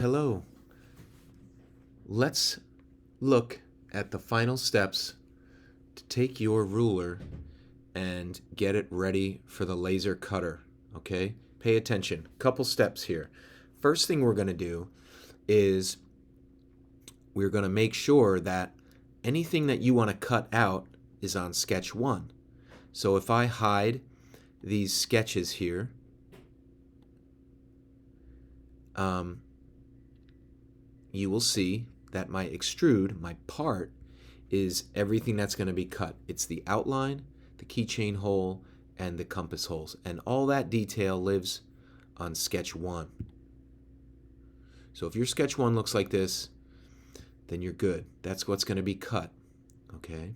Hello. Let's look at the final steps to take your ruler and get it ready for the laser cutter. Okay? Pay attention. Couple steps here. First thing we're going to do is we're going to make sure that anything that you want to cut out is on sketch 1. So if I hide these sketches here, you will see that my extrude, my part, is everything that's going to be cut. It's the outline, the keychain hole, and the compass holes. And all that detail lives on sketch 1. So if your sketch 1 looks like this, then you're good. That's what's going to be cut. Okay?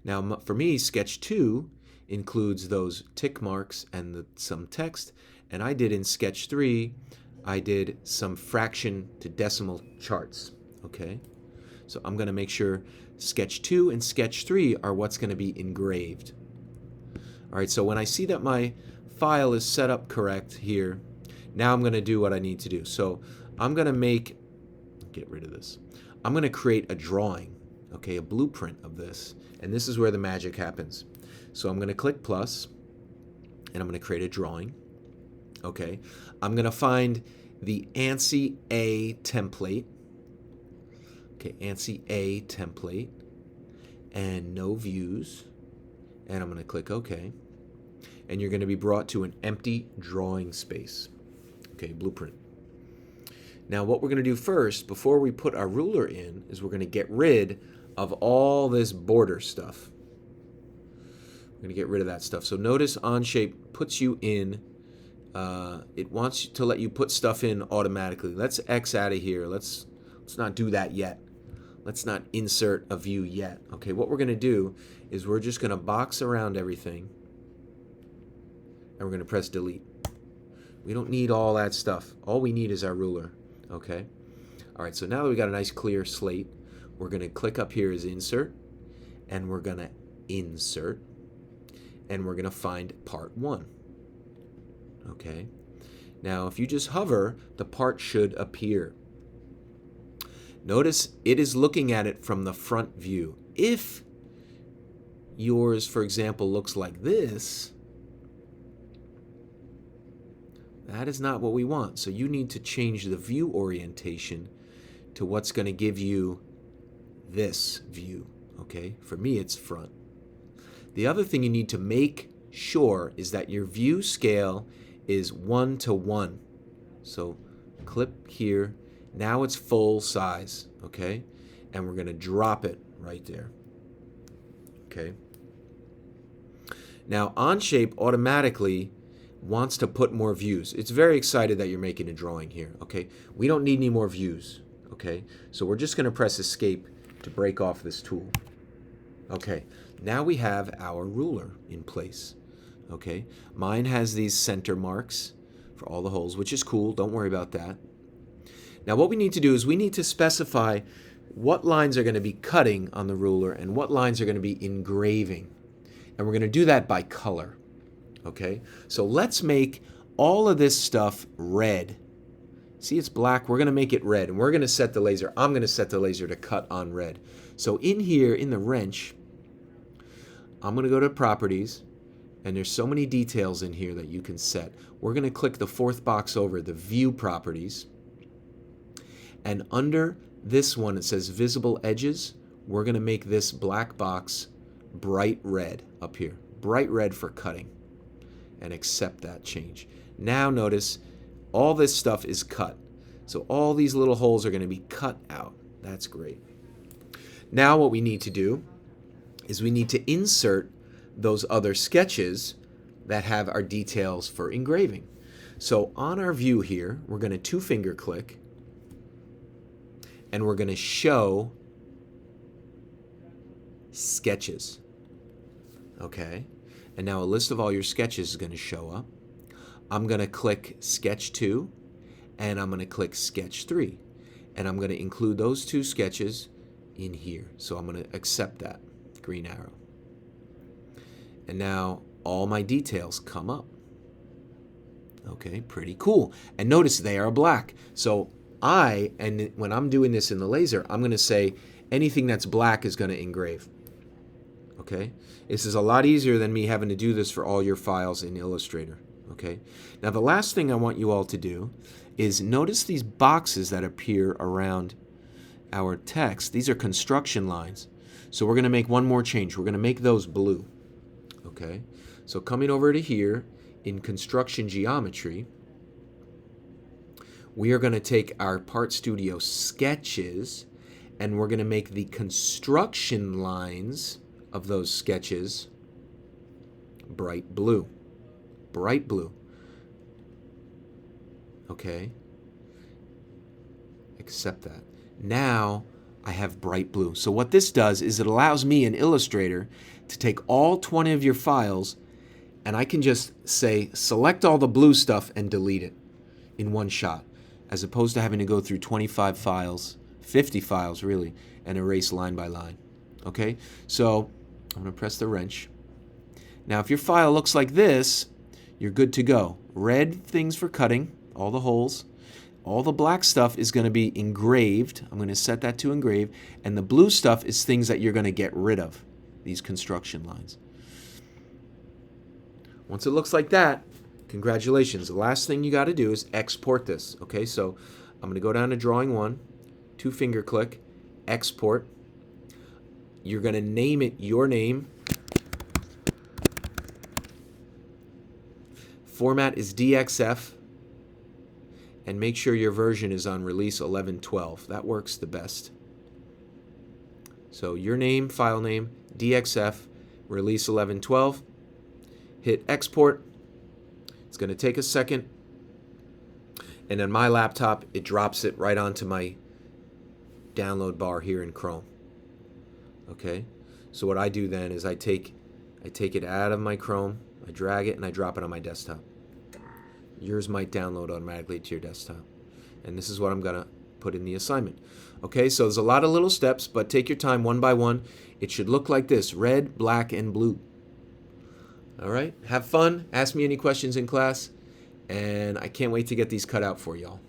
Now, for me, sketch 2 includes those tick marks and some text. And I did in sketch 3, I did some fraction to decimal charts. Okay? So I'm going to make sure sketch 2 and sketch 3 are what's going to be engraved. All right, so when I see that my file is set up correct here, now I'm going to do what I need to do. So I'm going to get rid of this. I'm going to create a drawing, okay, a blueprint of this. And this is where the magic happens. So I'm going to click plus, and I'm going to create a drawing. Okay, I'm going to find the ANSI A template. Okay, ANSI A template, and no views, and I'm going to click OK. And you're going to be brought to an empty drawing space. Okay, blueprint. Now what we're going to do first, before we put our ruler in, is we're going to get rid of all this border stuff. We're going to get rid of that stuff. So notice Onshape puts you in, it wants to let you put stuff in automatically. Let's X out of here. Let's not do that yet. Let's not insert a view yet. Okay, what we're going to do is we're just going to box around everything, and we're going to press delete. We don't need all that stuff. All we need is our ruler. Okay? All right, so now that we got a nice clear slate, we're going to click up here as insert, and we're going to insert, and we're going to find part 1. Okay? Now, if you just hover, the part should appear. Notice it is looking at it from the front view. If yours, for example, looks like this, that is not what we want. So you need to change the view orientation to what's going to give you this view. Okay? For me, it's front. The other thing you need to make sure is that your view scale is 1:1. So clip here. Now it's full size, okay? And we're going to drop it right there, okay? Now, Onshape automatically wants to put more views. It's very excited that you're making a drawing here, okay? We don't need any more views, okay? So we're just going to press Escape to break off this tool. Okay, now we have our ruler in place, okay? Mine has these center marks for all the holes, which is cool. Don't worry about that. Now what we need to do is we need to specify what lines are going to be cutting on the ruler and what lines are going to be engraving. And we're going to do that by color. Okay? So let's make all of this stuff red. See, it's black. We're going to make it red. And we're going to set the laser. I'm going to set the laser to cut on red. So in here, in the wrench, I'm going to go to Properties. And there's so many details in here that you can set. We're going to click the 4th box over, the View Properties. And under this one, it says Visible Edges. We're going to make this black box bright red up here. Bright red for cutting. And accept that change. Now notice all this stuff is cut. So all these little holes are going to be cut out. That's great. Now what we need to do is we need to insert those other sketches that have our details for engraving. So on our view here, we're going to 2-finger click. And we're going to show sketches. Okay? And now a list of all your sketches is going to show up. I'm going to click Sketch 2, and I'm going to click Sketch 3. And I'm going to include those 2 sketches in here. So I'm going to accept that green arrow. And now all my details come up. Okay, pretty cool. And notice they are black. So And when I'm doing this in the laser, I'm going to say anything that's black is going to engrave. Okay? This is a lot easier than me having to do this for all your files in Illustrator. Okay? Now the last thing I want you all to do is notice these boxes that appear around our text. These are construction lines. So we're going to make one more change. We're going to make those blue. Okay? So coming over to here in construction geometry, we are going to take our Part Studio sketches and we're going to make the construction lines of those sketches bright blue. Bright blue. Okay? Accept that. Now I have bright blue. So what this does is it allows me in Illustrator to take all 20 of your files and I can just say select all the blue stuff and delete it in one shot, as opposed to having to go through 25 files, 50 files really, and erase line by line. Okay, so I'm going to press the wrench. Now if your file looks like this, you're good to go. Red things for cutting, all the holes. All the black stuff is going to be engraved. I'm going to set that to engrave. And the blue stuff is things that you're going to get rid of, these construction lines. Once it looks like that, congratulations. The last thing you got to do is export this. Okay, so I'm going to go down to Drawing 1, 2-finger click, Export. You're going to name it your name. Format is DXF. And make sure your version is on release 11.12. That works the best. So your name, file name, DXF, release 11.12. Hit export. It's going to take a second. And on my laptop, it drops it right onto my download bar here in Chrome. Okay? So what I do then is I take it out of my Chrome, I drag it, and I drop it on my desktop. Yours might download automatically to your desktop. And this is what I'm going to put in the assignment. Okay, so there's a lot of little steps, but take your time one by one. It should look like this: red, black, and blue. All right, have fun. Ask me any questions in class. And I can't wait to get these cut out for y'all.